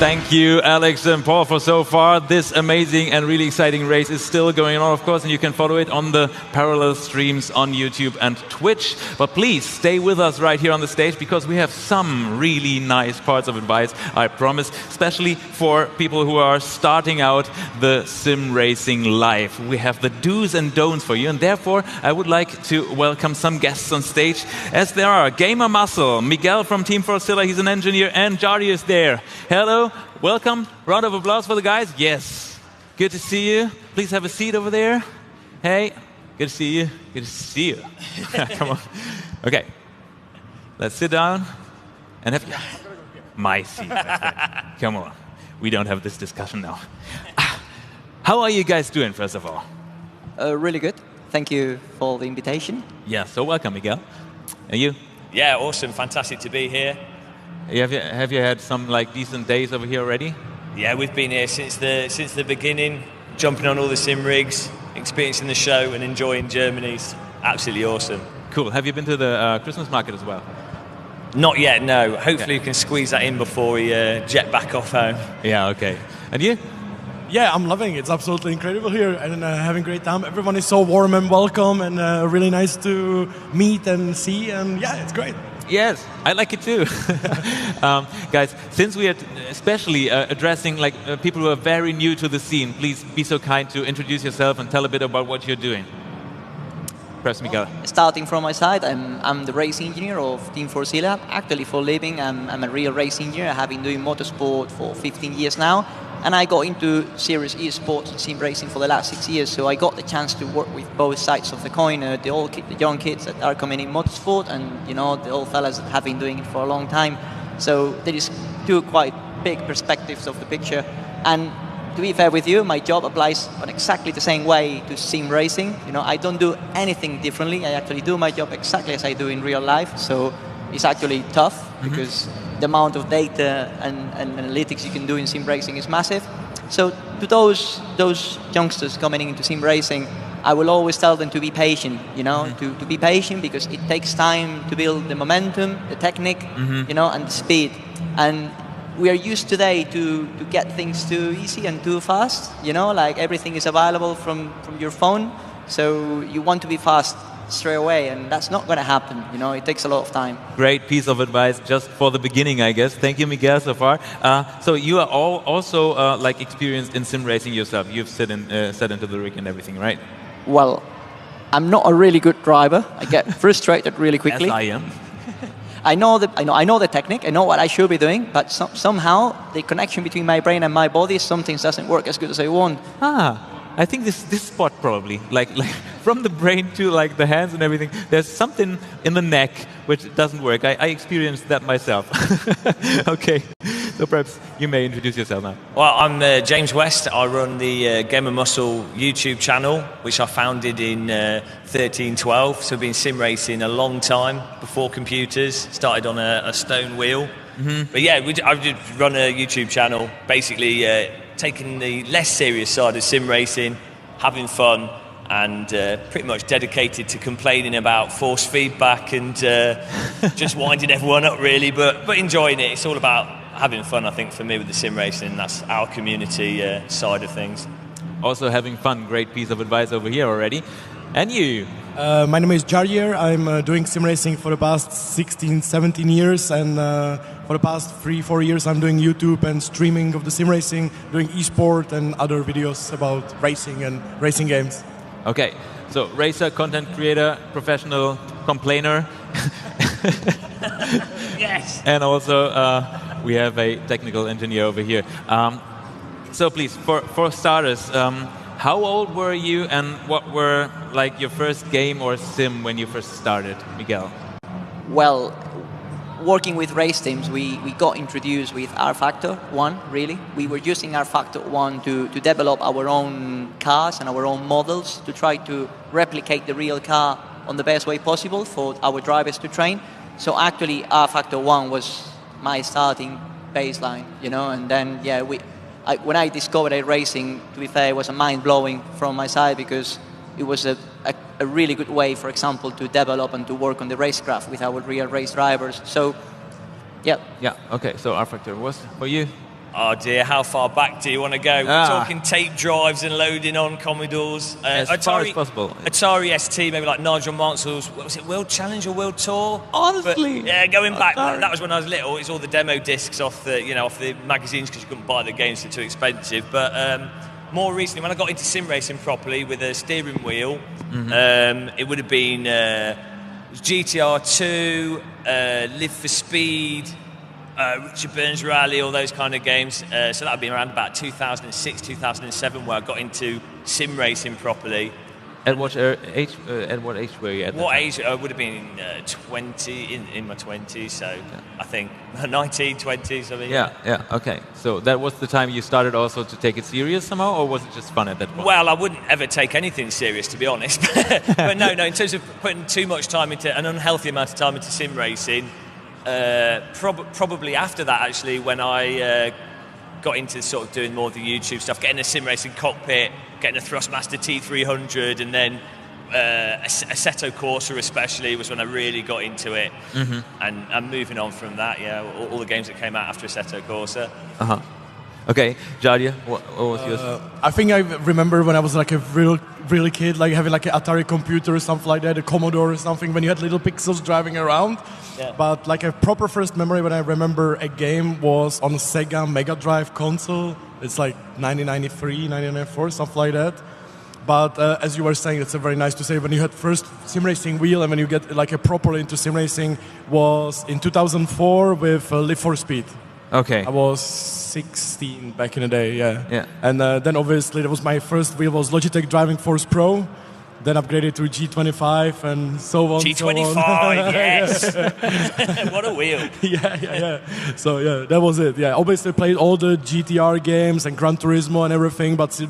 Thank you, Alex and Paul, for so far. This amazing and really exciting race is still going on, of course, and you can follow it on the parallel streams on YouTube and Twitch. But please stay with us right here on the stage, because we have some really nice parts of advice, I promise, especially for people who are starting out the sim racing life. We have the do's and don'ts for you, and therefore I would like to welcome some guests on stage, as there are GamerMuscle, Miguel from Team Fordzilla, he's an engineer, and Jardier is there. Hello, welcome. Round of applause for the guys. Yes, good to see you. Please have a seat over there. Hey, good to see you. Good to see you. Come on. Okay, let's sit down and have my seat. Come on, we don't have this discussion now. How are you guys doing, first of all? Really good. Thank you for the invitation. Yeah, so welcome, Miguel. And you? Yeah, awesome. Fantastic to be here. Have you had some decent days over here already? Yeah, we've been here since the beginning, jumping on all the sim rigs, experiencing the show and enjoying Germany. It's absolutely awesome. Cool. Have you been to the Christmas market as well? Not yet, no. Hopefully we can squeeze that in before we jet back off home. Yeah, okay. And you? Yeah, I'm loving it. It's absolutely incredible here and having a great time. Everyone is so warm and welcome and really nice to meet and see. And yeah, it's great. Yes, I like it too. Guys, since we are especially addressing people who are very new to the scene, please be so kind to introduce yourself and tell a bit about what you're doing. Press Miguel. Starting from my side, I'm the race engineer of Team Fordzilla. Actually, for a living, I'm a real race engineer. I have been doing motorsport for 15 years now. And I got into serious esports and sim racing for the last 6 years, so I got the chance to work with both sides of the coin, the young kids that are coming in motorsport and the old fellas that have been doing it for a long time. So there is two quite big perspectives of the picture. And to be fair with you, my job applies on exactly the same way to sim racing. I don't do anything differently. I actually do my job exactly as I do in real life, so it's actually tough because the amount of data and analytics you can do in sim racing is massive. So to those youngsters coming into sim racing, I will always tell them to be patient, to be patient, because it takes time to build the momentum, the technique, and the speed. And we are used today to get things too easy and too fast, like everything is available from your phone. So you want to be fast straight away, and that's not going to happen. It takes a lot of time. Great piece of advice just for the beginning, I guess. Thank you, Miguel, so far. So you are all also experienced in sim racing yourself. You've set into the rig and everything, right? Well, I'm not a really good driver. I get frustrated really quickly. As I am. I know the technique. I know what I should be doing, but somehow the connection between my brain and my body, something doesn't work as good as I want. I think this spot probably, like from the brain to the hands and everything, there's something in the neck which doesn't work. I experienced that myself. Okay, so perhaps you may introduce yourself now. Well, I'm James West. I run the GamerMuscle YouTube channel, which I founded in 13-12. So I've been sim racing a long time before computers. Started on a stone wheel. But yeah, I did run a YouTube channel, basically taking the less serious side of sim racing, having fun, and pretty much dedicated to complaining about force feedback and just winding everyone up, really, but enjoying it. It's all about having fun, I think, for me with the sim racing, and that's our community side of things. Also having fun, great piece of advice over here already. And you? My name is Jardier. I'm doing sim racing for the past 16, 17 years, and for the past 3-4 years I'm doing YouTube and streaming of the sim racing, doing esport and other videos about racing and racing games. Okay, so racer, content creator, professional complainer. Yes. And also we have a technical engineer over here. So please, for starters, how old were you and what were your first game or sim when you first started, Miguel? Well, working with race teams, we got introduced with rFactor 1, really. We were using rFactor 1 to develop our own cars and our own models to try to replicate the real car on the best way possible for our drivers to train. So actually, rFactor 1 was my starting baseline, and then, yeah, when I discovered racing, to be fair, it was mind-blowing from my side, because it was a really good way, for example, to develop and to work on the racecraft with our real race drivers. So, yeah. Yeah, okay, so rFactor was for you? Oh dear, how far back do you want to go? We're talking tape drives and loading on Commodores. As far as possible. Atari ST, maybe like Nigel Mansell's, what was it, World Challenge or World Tour? Honestly? But, yeah, going back, that was when I was little. It's all the demo discs off the magazines because you couldn't buy the games, they're too expensive. But more recently, when I got into sim racing properly with a steering wheel, it would have been GTR 2, Live for Speed, Richard Burns Rally, all those kind of games. So that would be around about 2006, 2007, where I got into sim racing properly. At what age? At what age were you at? What age? I would have been 20 in my 20s. So I think 19, 20s. I mean. Yeah. Okay. So that was the time you started also to take it serious somehow, or was it just fun at that point? Well, I wouldn't ever take anything serious, to be honest. But no. In terms of putting too much time into an unhealthy amount of time into sim racing. Probably after that, actually, when I got into sort of doing more of the YouTube stuff, getting a sim racing cockpit, getting a Thrustmaster T300, and then Assetto Corsa especially was when I really got into it. And moving on from that, all the games that came out after Assetto Corsa. Okay, Jardier, what was yours? I think I remember when I was like a really kid, like having like an Atari computer or something like that, a Commodore or something, when you had little pixels driving around. Yeah. But like a proper first memory when I remember a game was on a Sega Mega Drive console. It's like 1993, 1994, something like that. But as you were saying, it's very nice to say when you had first sim racing wheel and when you get like a proper into sim racing was in 2004 with Live for Speed. Okay. I was 16 back in the day, yeah. And then obviously that was my first wheel was Logitech Driving Force Pro, then upgraded to G25 and so on. G25, yes. What a wheel. Yeah. So yeah, that was it. Yeah, obviously played all the GTR games and Gran Turismo and everything, but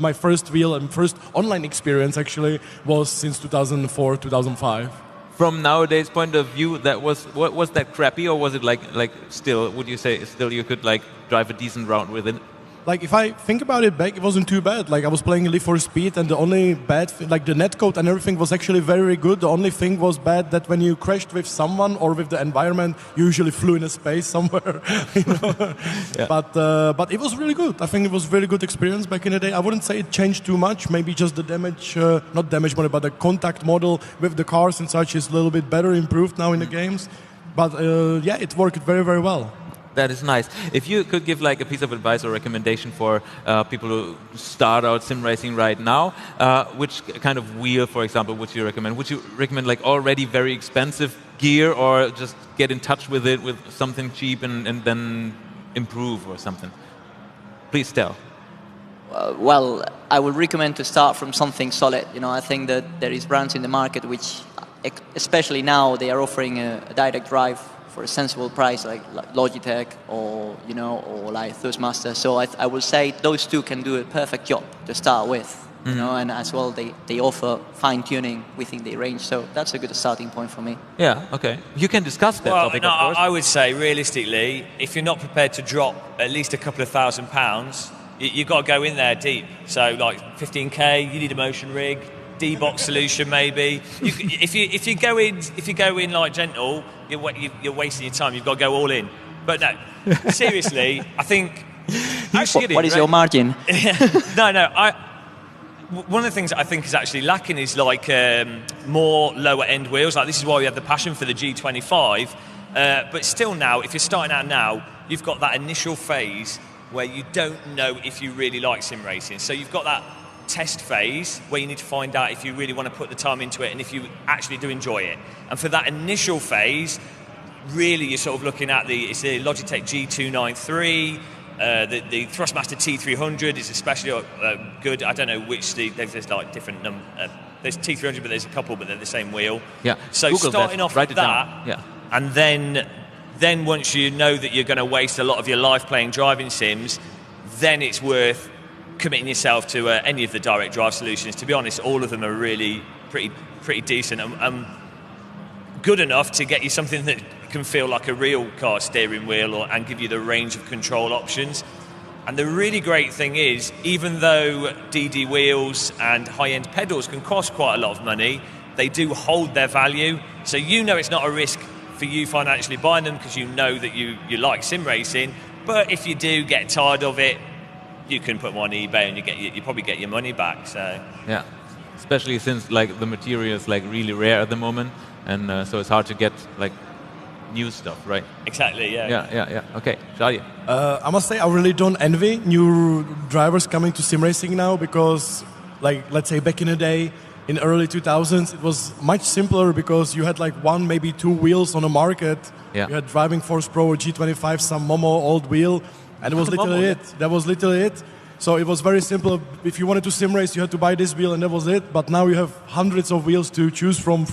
my first wheel and first online experience actually was since 2004, 2005. From nowadays point of view, was that crappy, or was it like still? Would you say still you could like drive a decent route with it? Like if I think about it back, it wasn't too bad. Like I was playing Live for Speed, and the only bad, like the netcode and everything was actually very good. The only thing was bad that when you crashed with someone or with the environment, you usually flew in a space somewhere. You know? Yeah. But it was really good. I think it was a very good experience back in the day. I wouldn't say it changed too much. Maybe just the damage, not damage model, but the contact model with the cars and such is a little bit better improved now in the games. But yeah, it worked very, very well. That is nice. If you could give like a piece of advice or recommendation for people who start out sim racing right now, which kind of wheel, for example, would you recommend? Would you recommend like already very expensive gear, or just get in touch with it with something cheap and then improve or something? Please tell. Well, I would recommend to start from something solid. You know, I think that there is brands in the market which, especially now, they are offering a direct drive for a sensible price, like Logitech or like Thrustmaster. So I would say those two can do a perfect job to start with. You know, and as well they offer fine tuning within the range. So that's a good starting point for me. Yeah. Okay. You can discuss that topic, of course. I would say realistically, if you're not prepared to drop at least a couple of £1,000s, you've got to go in there deep. So like 15k, you need a motion rig. D-box solution maybe. If you go in like gentle, you're wasting your time. You've got to go all in. But no, seriously, I think. What is your margin? One of the things that I think is actually lacking is like more lower end wheels. Like this is why we have the passion for the G25. But still now, if you're starting out now, you've got that initial phase where you don't know if you really like sim racing. So you've got that test phase where you need to find out if you really want to put the time into it and if you actually do enjoy it. And for that initial phase, really you're sort of looking at the Logitech G293, the Thrustmaster T300 is especially good. I don't know which there's like different there's T300, but there's a couple, but they're the same wheel. Yeah. So Google starting that, off with that, yeah. And then once you know that you're going to waste a lot of your life playing driving sims, then it's worth committing yourself to any of the direct drive solutions. To be honest, all of them are really pretty decent and good enough to get you something that can feel like a real car steering wheel and give you the range of control options. And the really great thing is, even though DD wheels and high-end pedals can cost quite a lot of money, they do hold their value. So you know it's not a risk for you financially buying them because you know that you like sim racing, But if you do get tired of it, you can put them on eBay and you probably get your money back. So yeah, especially since like the material is like really rare at the moment, and so it's hard to get like new stuff, right? Exactly. Yeah. Yeah. Okay, Jardier. I must say I really don't envy new drivers coming to sim racing now, because, like, let's say back in the day, in early 2000s, it was much simpler because you had like one, maybe two wheels on the market. Yeah. You had Driving Force Pro or G25, some Momo old wheel, and it was literally it. That was literally it. So it was very simple. If you wanted to sim race, you had to buy this wheel, and that was it. But now you have hundreds of wheels to choose from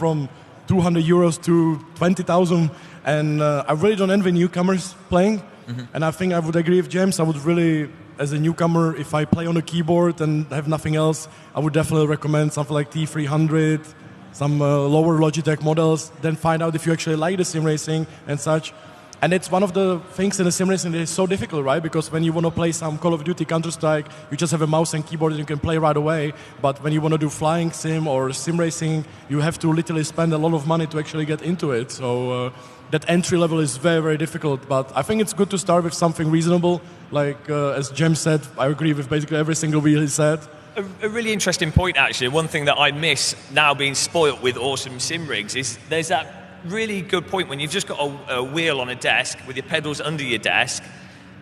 200 euros to 20,000. And I really don't envy newcomers playing. Mm-hmm. And I think I would agree with James. I would really, as a newcomer, if I play on a keyboard and have nothing else, I would definitely recommend something like T300, some lower Logitech models, then find out if you actually like the sim racing and such. And it's one of the things in the sim racing that is so difficult, right? Because when you want to play some Call of Duty, Counter-Strike, you just have a mouse and keyboard and you can play right away. But when you want to do flying sim or sim racing, you have to literally spend a lot of money to actually get into it. So that entry level is very, very difficult. But I think it's good to start with something reasonable. Like, as James said, I agree with basically every single wheel he said. A really interesting point, actually. One thing that I miss now being spoilt with awesome sim rigs is there's that really good point when you've just got a wheel on a desk with your pedals under your desk.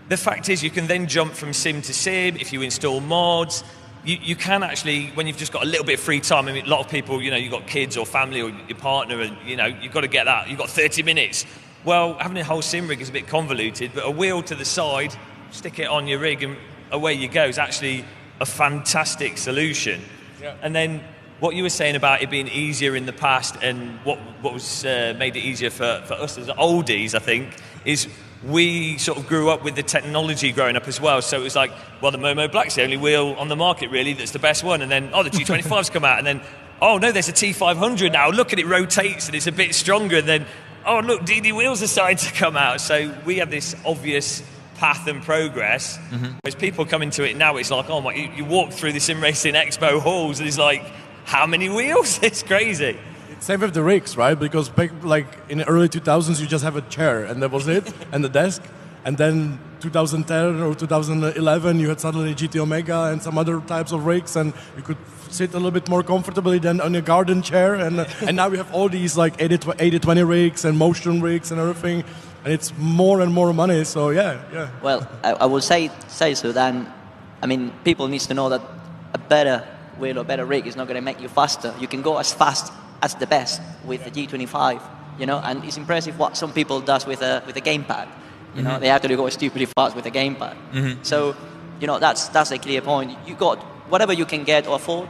The fact is you can then jump from sim to sim if you install mods. You can actually, when you've just got a little bit of free time, I mean, a lot of people, you've got kids or family or your partner and, you've got to get that. You've got 30 minutes. Well, having a whole sim rig is a bit convoluted, but a wheel to the side, stick it on your rig and away you go is actually a fantastic solution. Yeah. And then what you were saying about it being easier in the past and what was made it easier for us as oldies, I think, is we sort of grew up with the technology growing up as well. So it was like, well, the Momo Black's the only wheel on the market, really, that's the best one. And then, the G25's come out. And then, oh, no, there's a T500 now. Look at it, rotates and it's a bit stronger. And then, oh, look, DD wheels are starting to come out. So we have this obvious path and progress. Mm-hmm. Whereas people come into it now, it's like, oh, my, you walk through the Sim Racing Expo halls and it's like, how many wheels? It's crazy. Same with the rigs, right? Because back, like in the early 2000s, you just have a chair and that was it, and the desk. And then 2010 or 2011, you had suddenly GT Omega and some other types of rigs, and you could sit a little bit more comfortably than on a garden chair. And now we have all these like 80-20 rigs and motion rigs and everything, and it's more and more money. So yeah. Well, I will say so. Then, I mean, people need to know that a better wheel or better rig is not going to make you faster. You can go as fast as the best with the G25, and it's impressive what some people does with a gamepad. Mm-hmm. They actually go stupidly fast with a gamepad. Mm-hmm. So, that's a clear point. You got whatever you can get or afford,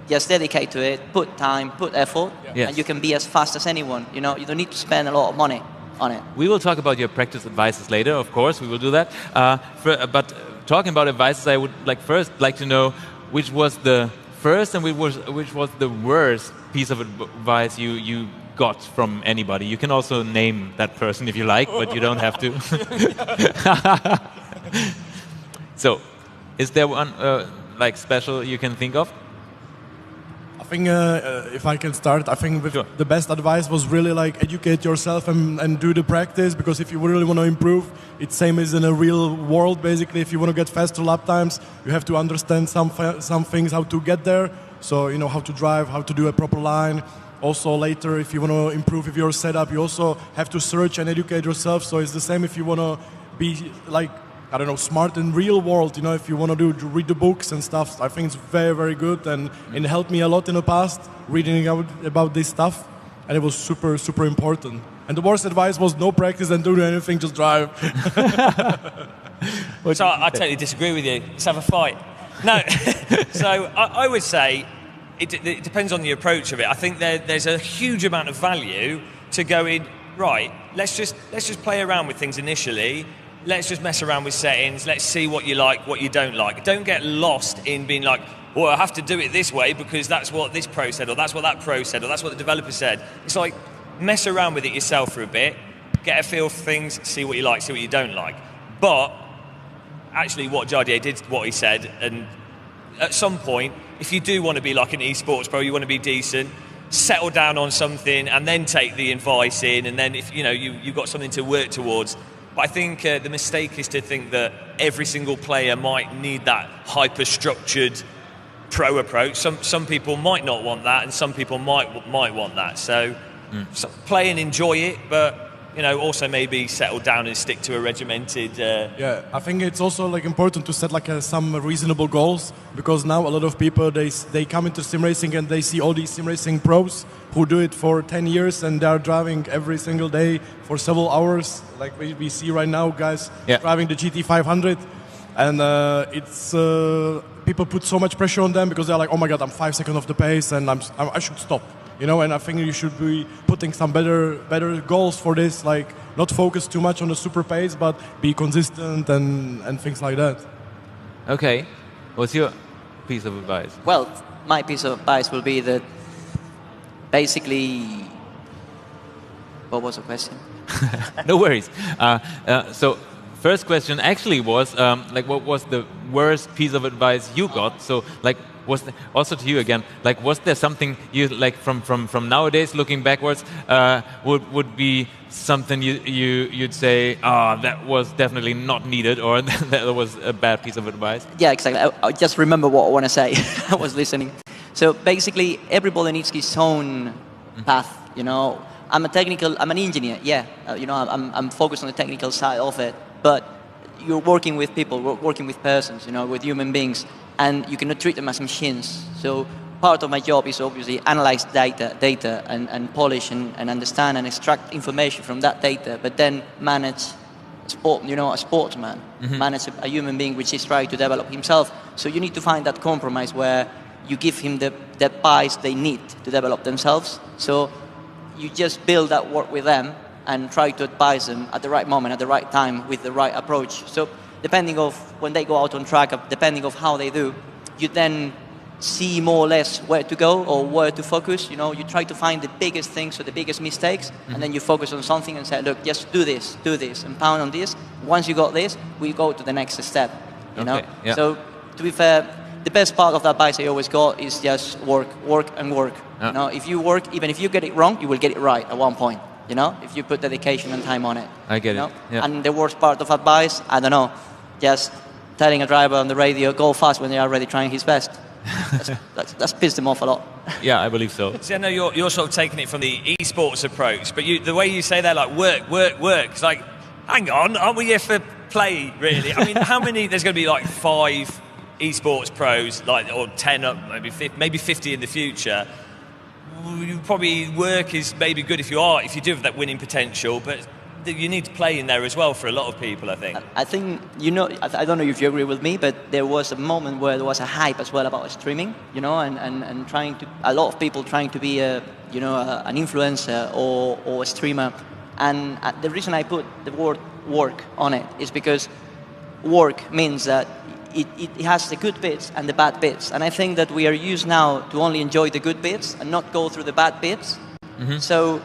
just dedicate to it, put time, put effort, and you can be as fast as anyone. You don't need to spend a lot of money on it. We will talk about your practice advices later, of course, we will do that. But talking about advices, I would first like to know which was the first and which was the worst piece of advice you got from anybody. You can also name that person if you like, but you don't have to. So, is there one special you can think of? I think if I can start, I think sure. The best advice was really educate yourself and do the practice, because if you really want to improve, it's same as in a real world basically. If you want to get faster lap times, you have to understand some things, how to get there. So how to drive, how to do a proper line. Also later, if you want to improve with your setup, you also have to search and educate yourself. So it's the same if you want to be smart in real world. If you want to read the books and stuff, I think it's very, very good, and it helped me a lot in the past reading about this stuff, and it was super, super important. And the worst advice was no practice and don't do anything, just drive. So I totally disagree with you. Let's have a fight. No, so I would say it depends on the approach of it. I think there's a huge amount of value to going, right, let's just play around with things initially. Let's just mess around with settings. Let's see what you like, what you don't like. Don't get lost in being like, well, I have to do it this way because that's what this pro said, or that's what that pro said, or that's what the developer said. It's like, mess around with it yourself for a bit, get a feel for things, see what you like, see what you don't like. But actually what Jardier did, what he said, and at some point, if you do want to be like an esports pro, you want to be decent, settle down on something and then take the advice in, and then if you've got something to work towards, But I think the mistake is to think that every single player might need that hyper-structured pro approach. Some people might not want that, and some people might want that. So play and enjoy it, but also maybe settle down and stick to a regimented. Yeah, I think it's also like important to set like some reasonable goals, because now a lot of people they come into sim racing and they see all these sim racing pros who do it for 10 years and they are driving every single day for several hours. Like we see right now, guys driving the GT500, and it's people put so much pressure on them because they're like, oh my god, I'm 5 seconds off the pace and I should stop. And I think you should be putting some better goals for this, like not focus too much on the super pace, but be consistent and things like that. Okay, what's your piece of advice? Well, my piece of advice will be that basically, what was the question? No worries. So first question actually was what was the worst piece of advice you got? So also to you again, was there something you from nowadays looking backwards would be something you'd say, that was definitely not needed, or that was a bad piece of advice? Yeah, exactly. I just remember what I want to say. I was listening. So basically, everybody needs his own path. I'm an engineer. Yeah, I'm focused on the technical side of it, but you're working with people, working with persons, with human beings. And you cannot treat them as machines. So part of my job is obviously analyze data and polish and understand and extract information from that data, but then manage sport, a sportsman, manage a human being which is trying to develop himself. So you need to find that compromise where you give him the advice they need to develop themselves. So you just build that work with them and try to advise them at the right moment, at the right time, with the right approach. So depending of when they go out on track, depending of how they do, you then see more or less where to go or where to focus. You try to find the biggest things or the biggest mistakes, and then you focus on something and say, look, just do this, and pound on this. Once you got this, we go to the next step. Okay, yeah. So to be fair, the best part of that advice I always got is just work. Yeah. If you work, even if you get it wrong, you will get it right at one point. If you put dedication and time on it. I get it. Yeah. And the worst part of advice, I don't know, just telling a driver on the radio, go fast when they are already trying his best. That's pissed them off a lot. Yeah, I believe so. See, I know you're sort of taking it from the esports approach, but the way you say that, like work, it's like, hang on, aren't we here for play, really? I mean, how many, there's going to be like 5 esports pros, or 10 up, maybe 50 in the future. Probably work is maybe good if you do have that winning potential, but you need to play in there as well for a lot of people, I think. I think, I don't know if you agree with me, but there was a moment where there was a hype as well about streaming, and trying to, a lot of people trying to be an influencer or a streamer. And the reason I put the word work on it is because work means that it has the good bits and the bad bits. And I think that we are used now to only enjoy the good bits and not go through the bad bits. So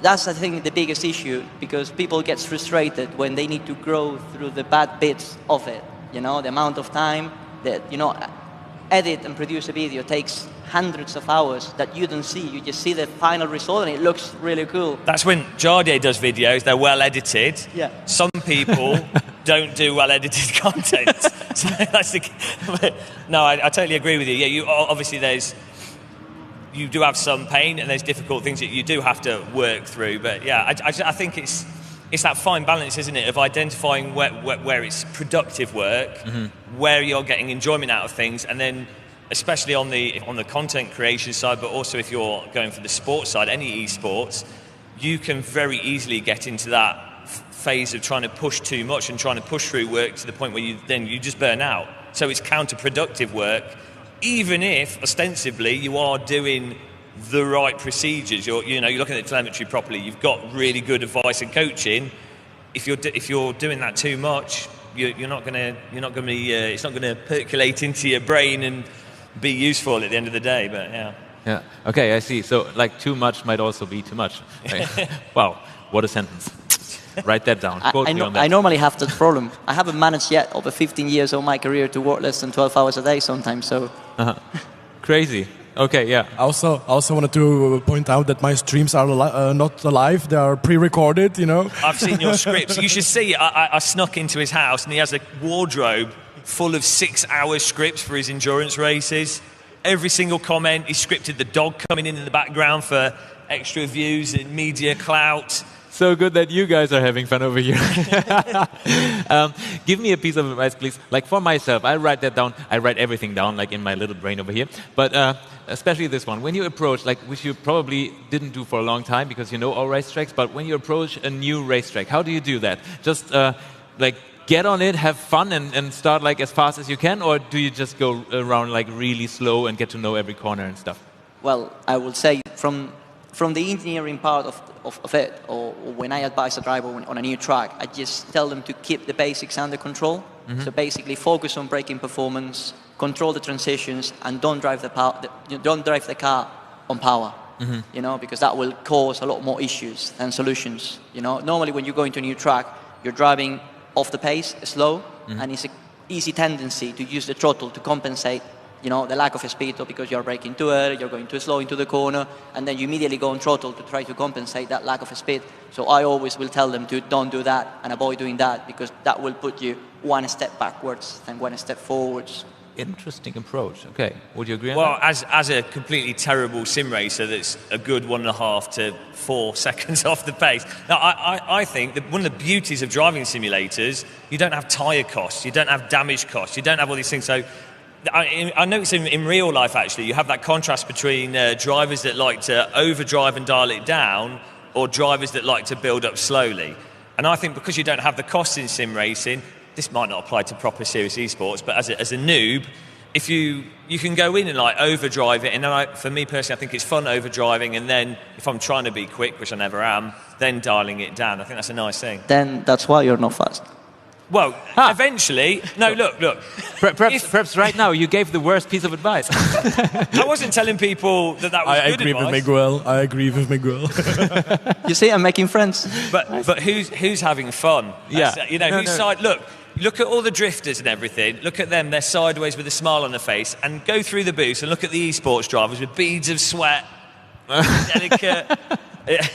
that's, I think, the biggest issue, because people get frustrated when they need to grow through the bad bits of it. The amount of time that, edit and produce a video takes hundreds of hours that you don't see. You just see the final result and it looks really cool. That's when Jardier does videos, they're well edited. Yeah. Some people don't do well edited content. So that's no, I totally agree with you. Yeah, obviously you do have some pain and there's difficult things that you do have to work through. But yeah, I think it's that fine balance, isn't it, of identifying where it's productive work, where you're getting enjoyment out of things, and then especially on the content creation side, but also if you're going for the sports side, any esports, you can very easily get into that phase of trying to push too much and trying to push through work to the point where you just burn out. So it's counterproductive work, even if ostensibly you are doing the right procedures. You're looking at the telemetry properly. You've got really good advice and coaching. If you're doing that too much, it's not going to percolate into your brain and be useful at the end of the day. But yeah. Okay, I see. So too much might also be too much. Wow, what a sentence. Write that down. I normally have that problem. I haven't managed yet over 15 years of my career to work less than 12 hours a day sometimes. So Crazy. Okay, yeah. I also wanted to point out that my streams are not live; they are pre-recorded. You know. I've seen your scripts. You should see. I snuck into his house, and he has a wardrobe full of 6-hour scripts for his endurance races. Every single comment, he scripted the dog coming in the background for extra views and media clout. So good that you guys are having fun over here. Give me a piece of advice, please. Like for myself, I write that down. I write everything down, like in my little brain over here. But especially this one, when you approach, like which you probably didn't do for a long time because you know all racetracks. But when you approach a new racetrack, how do you do that? Just like get on it, have fun, and start like as fast as you can, or do you just go around like really slow and get to know every corner and stuff? Well, I will say from the engineering part of it, or when I advise a driver on a new track, I just tell them to keep the basics under control. So basically, focus on braking performance, control the transitions, and don't drive the car on power. You know, because that will cause a lot more issues than solutions. You know, normally when you go into a new track, you're driving off the pace, slow, and it's an easy tendency to use the throttle to compensate, you know, the lack of speed, or because you're braking too early, you're going too slow into the corner, and then you immediately go on throttle to try to compensate that lack of speed. So I always will tell them to don't do that and avoid doing that, because that will put you one step backwards and one step forwards. Interesting approach. Okay, would you agree on that? Well, as a completely terrible sim racer that's a good 1.5 to 4 seconds off the pace. Now, I think that one of the beauties of driving simulators, you don't have tyre costs, you don't have damage costs, you don't have all these things. So I notice in real life, actually, you have that contrast between drivers that like to overdrive and dial it down, or drivers that like to build up slowly. And I think because you don't have the costs in sim racing, this might not apply to proper serious esports, but as a noob, if you can go in and like overdrive it, and then for me personally, I think it's fun overdriving, and then if I'm trying to be quick, which I never am, then dialing it down. I think that's a nice thing. Then that's why you're not fast. Well, eventually. No, look. Perhaps right now you gave the worst piece of advice. I wasn't telling people that was good advice. I agree with Miguel. You see, I'm making friends. But who's having fun? Yeah. You know, Look at all the drifters and everything. Look at them, they're sideways with a smile on their face, and go through the booth and look at the esports drivers with beads of sweat, delicate. Yeah.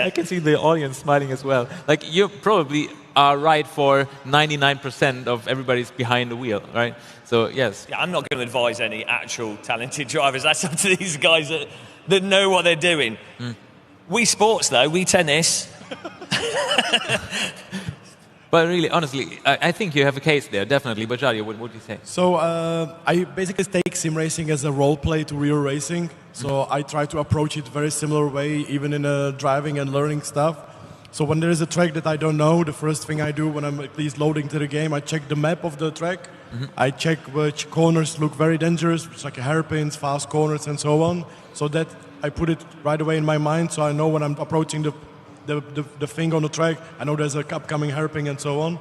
I can see the audience smiling as well. Like you probably are right for 99% of everybody's behind the wheel, right? So yes. Yeah, I'm not going to advise any actual talented drivers. That's up to these guys that know what they're doing. We sports though, we tennis. But really, honestly, I think you have a case there, definitely. But Jardier, what would you say? So I basically take sim racing as a role play to real racing. So I try to approach it very similar way, even in driving and learning stuff. So when there is a track that I don't know, the first thing I do when I'm at least loading to the game, I check the map of the track. I check which corners look very dangerous, which like hairpins, fast corners, and so on. So that I put it right away in my mind, so I know when I'm approaching the thing on the track, I know there's a upcoming hairpin and so on.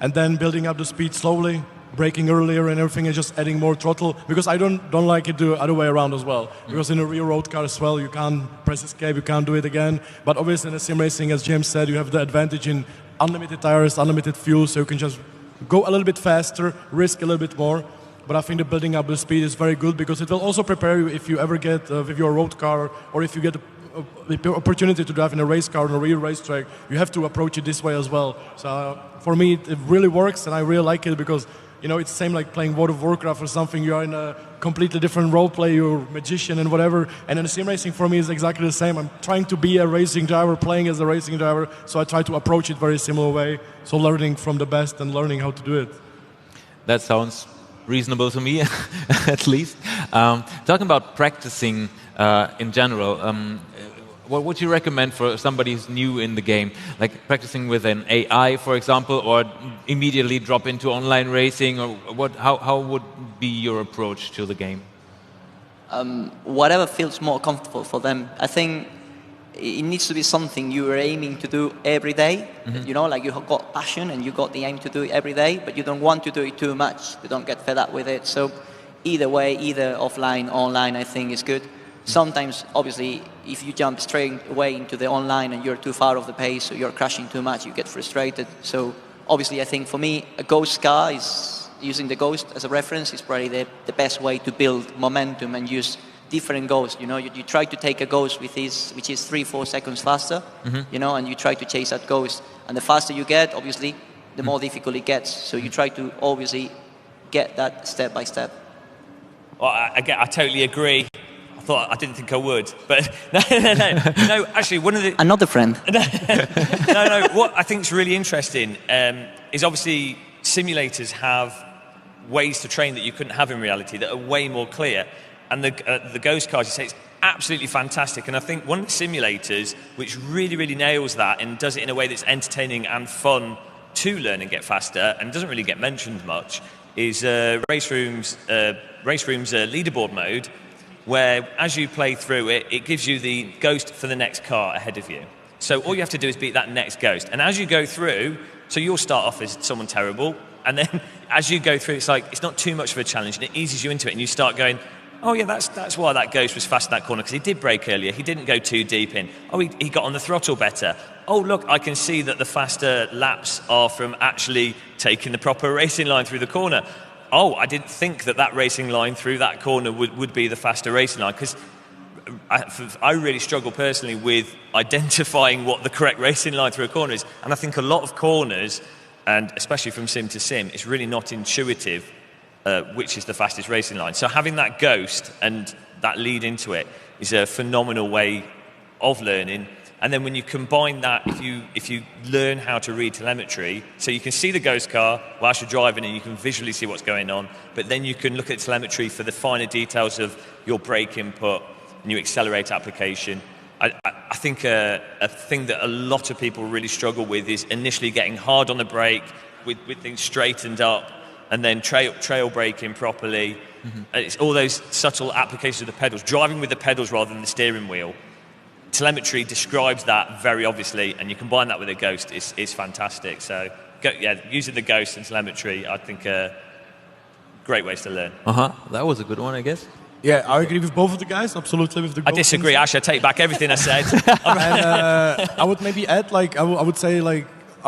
And then building up the speed slowly, braking earlier and everything, and just adding more throttle, because I don't like it the other way around as well. Because in a real road car as well, you can't press escape, you can't do it again. But obviously in a sim racing, as James said, you have the advantage in unlimited tires, unlimited fuel, so you can just go a little bit faster, risk a little bit more. But I think the building up the speed is very good, because it will also prepare you if you ever get with your road car, or if you get the opportunity to drive in a race car on a real racetrack, you have to approach it this way as well. So for me, it really works, and I really like it, because you know, it's the same like playing World of Warcraft or something. You are in a completely different role play, you're a magician and whatever. And then sim racing for me is exactly the same. I'm trying to be a racing driver, playing as a racing driver, so I try to approach it very similar way. So learning from the best and learning how to do it. That sounds reasonable to me, at least. Talking about practicing in general, what would you recommend for somebody who's new in the game? Like practicing with an AI, for example, or immediately drop into online racing? Or how would be your approach to the game? Whatever feels more comfortable for them. I think it needs to be something you are aiming to do every day. You know, like you've got passion and you got the aim to do it every day, but you don't want to do it too much. You don't get fed up with it. So either way, either offline, online, I think is good. Sometimes, obviously, if you jump straight away into the online and you're too far off the pace, or you're crashing too much, you get frustrated. So, obviously, I think for me, a ghost car is using the ghost as a reference is probably the best way to build momentum and use different ghosts. You know, you try to take a ghost which is 3-4 seconds faster, you know, and you try to chase that ghost. And the faster you get, obviously, the more difficult it gets. So you try to obviously get that step by step. Well, I totally agree. I didn't think I would, but no. Actually, one of the another friend. no. What I think is really interesting is obviously simulators have ways to train that you couldn't have in reality that are way more clear. And the ghost cars, you say, it's absolutely fantastic. And I think one of the simulators which really nails that and does it in a way that's entertaining and fun to learn and get faster and doesn't really get mentioned much is Race Room's leaderboard mode, where as you play through it, it gives you the ghost for the next car ahead of you. So all you have to do is beat that next ghost. And as you go through, so you'll start off as someone terrible, and then as you go through, it's like, it's not too much of a challenge, and it eases you into it, and you start going, oh yeah, that's why that ghost was fast in that corner, because he did brake earlier, he didn't go too deep in. Oh, he got on the throttle better. Oh look, I can see that the faster laps are from actually taking the proper racing line through the corner. Oh, I didn't think that racing line through that corner would be the faster racing line, because I really struggle personally with identifying what the correct racing line through a corner is. And I think a lot of corners, and especially from sim to sim, it's really not intuitive which is the fastest racing line. So having that ghost and that lead into it is a phenomenal way of learning. And then when you combine that, if you learn how to read telemetry, so you can see the ghost car whilst you're driving and you can visually see what's going on, but then you can look at telemetry for the finer details of your brake input and your accelerate application. I think a thing that a lot of people really struggle with is initially getting hard on the brake with things straightened up, and then trail braking properly. It's all those subtle applications of the pedals, driving with the pedals rather than the steering wheel. Telemetry describes that very obviously, and you combine that with a ghost, it's fantastic. So using the ghost and telemetry, I think great ways to learn. That was a good one, I guess. Yeah, I agree with both of the guys, absolutely. With the I disagree, Ash. I take back everything I said. And I would maybe add, I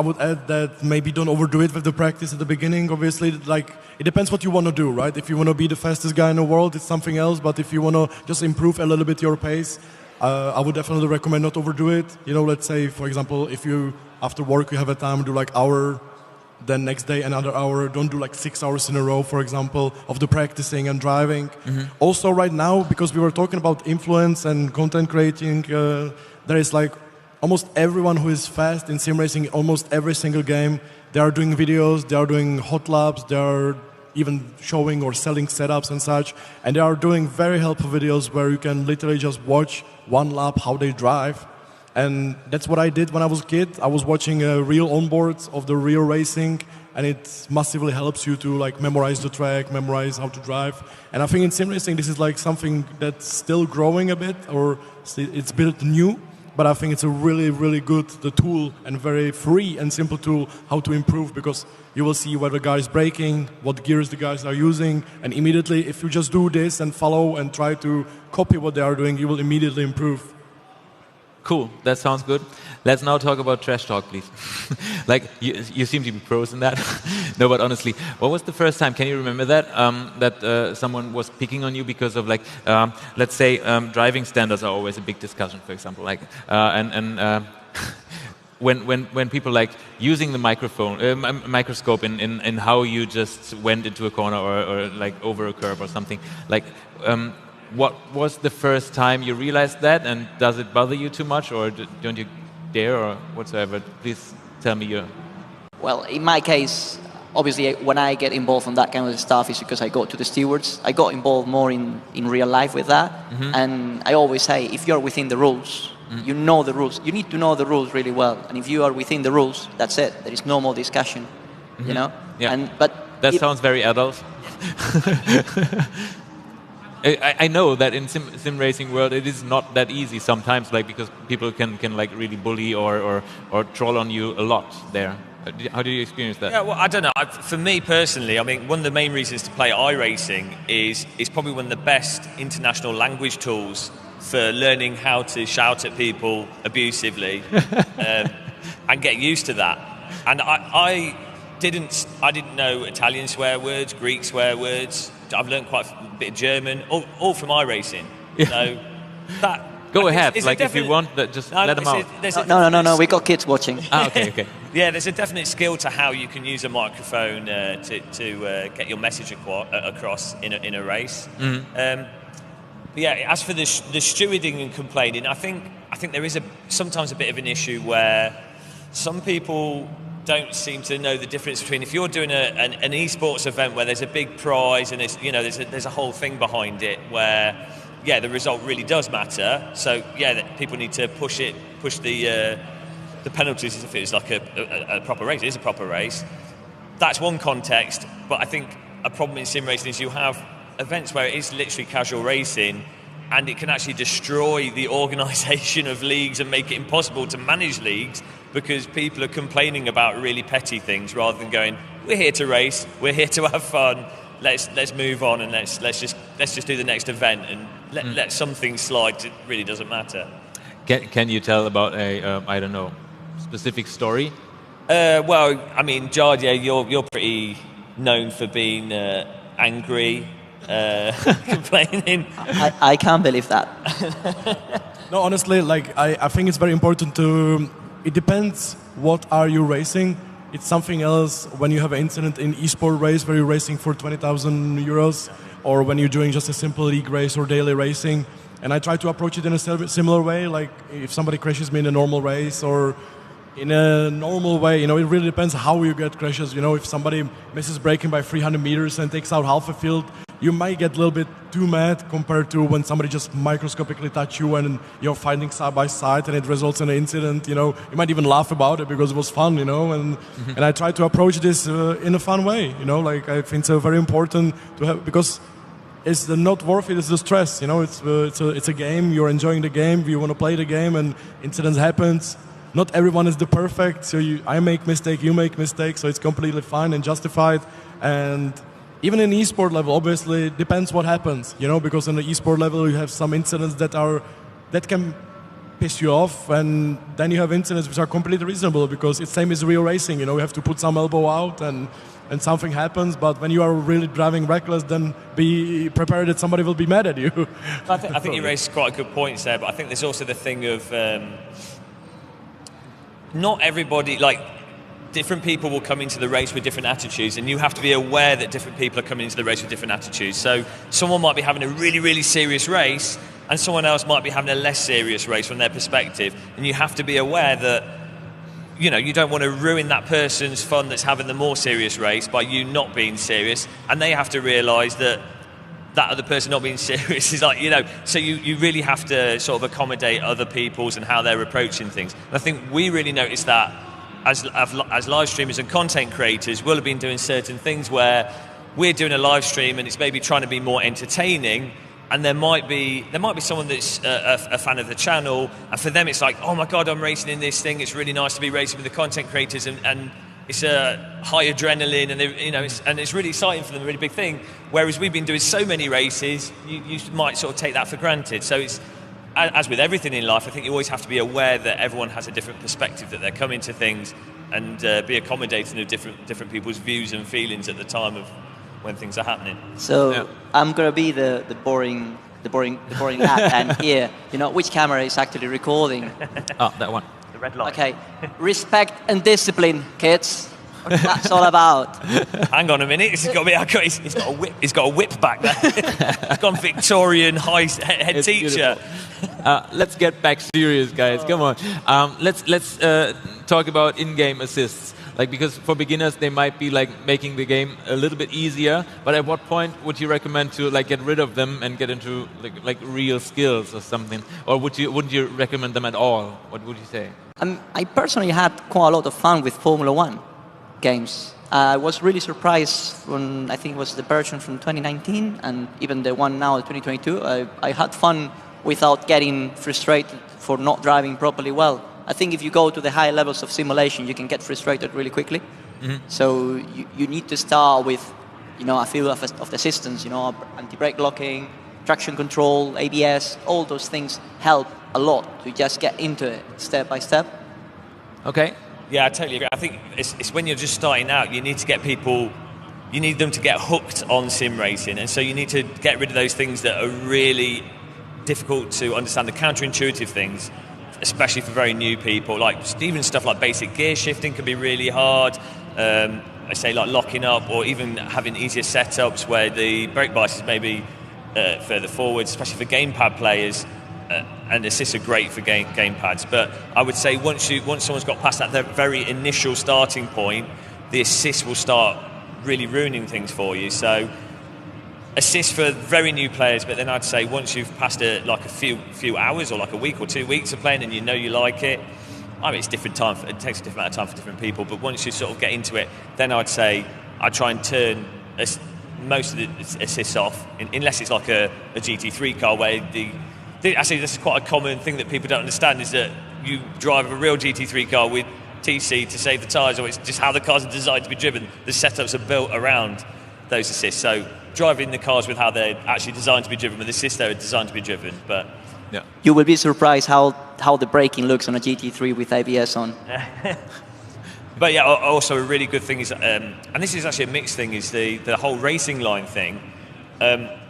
would add that maybe don't overdo it with the practice at the beginning. Obviously, it depends what you want to do, right? If you want to be the fastest guy in the world, it's something else. But if you want to just improve a little bit your pace, I would definitely recommend not overdo it. You know, let's say, for example, if you, after work, you have a time, do hour, then next day another hour. Don't do 6 hours in a row, for example, of the practicing and driving. Also, right now, because we were talking about influence and content creating, there is almost everyone who is fast in sim racing, almost every single game, they are doing videos, they are doing hot laps, they are even showing or selling setups and such, and they are doing very helpful videos where you can literally just watch one lap how they drive. And that's what I did when I was a kid. I was watching real onboards of the real racing, and it massively helps you to memorize the track, memorize how to drive. And I think in sim racing this is something that's still growing a bit, or it's built new. But I think it's a really good tool, and very free and simple tool how to improve, because you will see where the guy is braking, what gears the guys are using, and immediately if you just do this and follow and try to copy what they are doing, you will immediately improve. Cool, that sounds good. Let's now talk about trash talk, please. You seem to be pros in that. No, but honestly, what was the first time? Can you remember that that someone was picking on you because of let's say driving standards are always a big discussion, for example, when people using the microscope in how you just went into a corner or over a curve or something what was the first time you realized that, and does it bother you too much, or don't you dare, or whatsoever? Please tell me your... Well, in my case, obviously, when I get involved in that kind of stuff, it's because I go to the stewards. I got involved more in real life with that, and I always say, if you're within the rules, you know the rules. You need to know the rules really well, and if you are within the rules, that's it. There is no more discussion, you know? Yeah. That sounds very adult. I know that in sim racing world it is not that easy sometimes, because people can really bully or troll on you a lot there. How do you experience that? Yeah, well, I don't know. For me personally, I mean, one of the main reasons to play iRacing is probably one of the best international language tools for learning how to shout at people abusively and get used to that. And didn't know Italian swear words, Greek swear words. I've learned quite a bit of German, all from iRacing. Yeah. So that. Go ahead, like if you want, just let them out. No, we got kids watching. Okay. Yeah, there's a definite skill to how you can use a microphone to get your message across in a race. Mm-hmm. But yeah, as for the stewarding and complaining, I think there is sometimes a bit of an issue where some people don't seem to know the difference between if you're doing an esports event where there's a big prize and there's a whole thing behind it where the result really does matter. So people need to push the penalties as if it's like a proper race. It is a proper race. That's one context, but I think a problem in sim racing is you have events where it is literally casual racing and it can actually destroy the organisation of leagues and make it impossible to manage leagues because people are complaining about really petty things rather than going, we're here to race, we're here to have fun, let's move on and let's just do the next event and let some things slide. It really doesn't matter. Can you tell about a I don't know, specific story? Well, I mean, Jardier, you're pretty known for being angry, complaining. I can't believe that. No, honestly, like I think it's very important to. It depends what are you racing. It's something else when you have an incident in esport race where you're racing for 20,000 euros, or when you're doing just a simple league race or daily racing. And I try to approach it in a similar way. Like if somebody crashes me in a normal race or in a normal way, it really depends how you get crashes. If somebody misses braking by 300 meters and takes out half a field, you might get a little bit too mad compared to when somebody just microscopically touch you and you're fighting side by side and it results in an incident. You might even laugh about it because it was fun. And I try to approach this in a fun way. Like I think it's very important to have, because it's not worth it. It's the stress. It's a game. You're enjoying the game. You want to play the game, and incidents happens. Not everyone is the perfect. So I make mistake, you make mistakes. So it's completely fine and justified. And even in esport level, obviously, it depends what happens. Because in the esport level, you have some incidents that can piss you off, and then you have incidents which are completely reasonable because it's same as real racing. You have to put some elbow out and something happens, but when you are really driving reckless, then be prepared that somebody will be mad at you. I think you raised quite a good point there, but I think there's also the thing of not everybody, like different people will come into the race with different attitudes, and you have to be aware that different people are coming into the race with different attitudes. So someone might be having a really, really serious race, and someone else might be having a less serious race from their perspective, and you have to be aware that you don't want to ruin that person's fun that's having the more serious race by you not being serious, and they have to realise that other person not being serious is like, so you really have to sort of accommodate other people's and how they're approaching things. And I think we really noticed that as live streamers and content creators, we'll have been doing certain things where we're doing a live stream and it's maybe trying to be more entertaining, and there might be someone that's a fan of the channel, and for them it's like, oh my god, I'm racing in this thing, it's really nice to be racing with the content creators, and it's a high adrenaline, and it's really exciting for them, a really big thing. Whereas we've been doing so many races, you might sort of take that for granted. So it's, as with everything in life, I think you always have to be aware that everyone has a different perspective, that they're coming to things, and be accommodating of different people's views and feelings at the time of when things are happening. So I'm gonna be the boring lad, and here, which camera is actually recording? Oh, that one. The red light. Okay, respect and discipline, kids. That's all about. Hang on a minute. He's got a whip. He's got a whip back there. He's gone Victorian head it's teacher. Let's get back serious, guys. Come on. Let's talk about in-game assists. Like, because for beginners, they might be like making the game a little bit easier. But at what point would you recommend to like get rid of them and get into like real skills or something? Or wouldn't you recommend them at all? What would you say? I personally had quite a lot of fun with Formula 1 games. I was really surprised when I think it was the version from 2019 and even the one now, 2022. I had fun without getting frustrated for not driving properly well. I think if you go to the higher levels of simulation, you can get frustrated really quickly. Mm-hmm. So you need to start with, a few of the systems, anti-brake locking, traction control, ABS, all those things help a lot to just get into it step by step. Okay. Yeah, I totally agree. I think it's when you're just starting out, you need to get people, you need them to get hooked on sim racing, and so you need to get rid of those things that are really difficult to understand, the counterintuitive things, especially for very new people. Like even stuff like basic gear shifting can be really hard. I say like locking up, or even having easier setups where the brake bias is maybe further forward, especially for gamepad players. And assists are great for gamepads, but I would say once someone's got past that very initial starting point, the assists will start really ruining things for you. So assists for very new players, but then I'd say once you've passed a few hours or like a week or 2 weeks of playing and you know you like it, I mean, it's different time. It takes a different amount of time for different people, but once you sort of get into it, then I'd say I try and turn most of the assists off, unless it's like a GT3 car where actually, this is quite a common thing that people don't understand, is that you drive a real GT3 car with TC to save the tyres, or it's just how the cars are designed to be driven. The setups are built around those assists. So driving the cars with how they're actually designed to be driven, with the assists they're designed to be driven. But yeah, you will be surprised how the braking looks on a GT3 with ABS on. But yeah, also a really good thing is, and this is actually a mixed thing, is the whole racing line thing.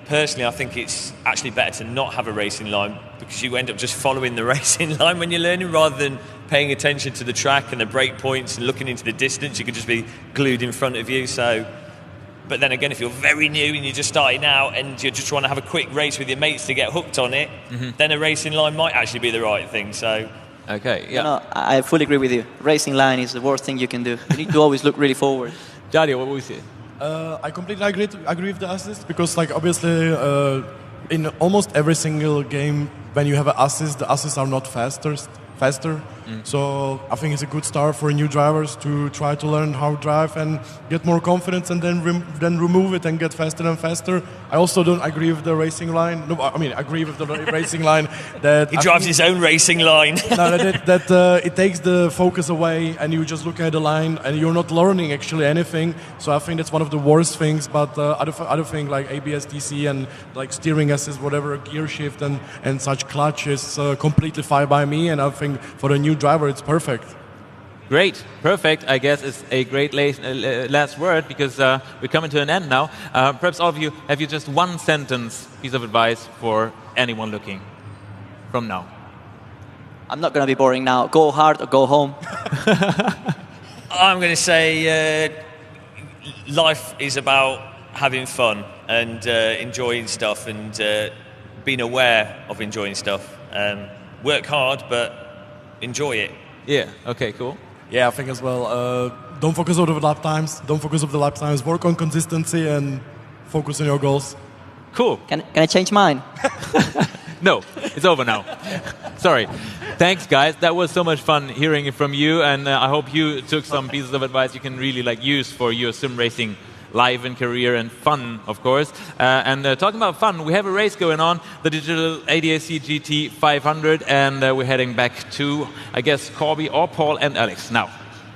Personally, I think it's actually better to not have a racing line, because you end up just following the racing line when you're learning, rather than paying attention to the track and the brake points and looking into the distance. You could just be glued in front of you. So, but then again, if you're very new and you're just starting out and you're just trying to have a quick race with your mates to get hooked on it, then a racing line might actually be the right thing. So, okay, yeah. No, I fully agree with you. Racing line is the worst thing you can do. You need to always look really forward. Jardier, what would you say? I completely agree with the assist, because like obviously in almost every single game when you have an assist, the assists are not faster. So I think it's a good start for new drivers to try to learn how to drive and get more confidence, and then remove it and get faster and faster. I also don't agree with the racing line. No, I mean, agree with the racing line that he drives his own racing line. that it takes the focus away, and you just look at the line and you're not learning actually anything. So I think that's one of the worst things. But other thing like ABS, TC, and like steering assist, whatever, gear shift and such clutch is completely fine by me. And I think for a new driver, it's perfect. Great, perfect. I guess it's a great last word, because we're coming to an end now. Perhaps all of you, have you just one sentence piece of advice for anyone looking from now? I'm not going to be boring now. Go hard or go home. I'm going to say life is about having fun and enjoying stuff, and being aware of enjoying stuff. Work hard, but enjoy it. Yeah, okay, cool. Yeah, I think as well. Don't focus on the lap times. Don't focus on the lap times. Work on consistency and focus on your goals. Cool. Can I change mine? No, it's over now. Sorry. Thanks, guys. That was so much fun hearing it from you, and I hope you took some pieces of advice you can really use for your sim racing life and career, and fun, of course. And talking about fun, we have a race going on, the digital ADAC GT 500, and we're heading back to, I guess, Corby or Paul and Alex now.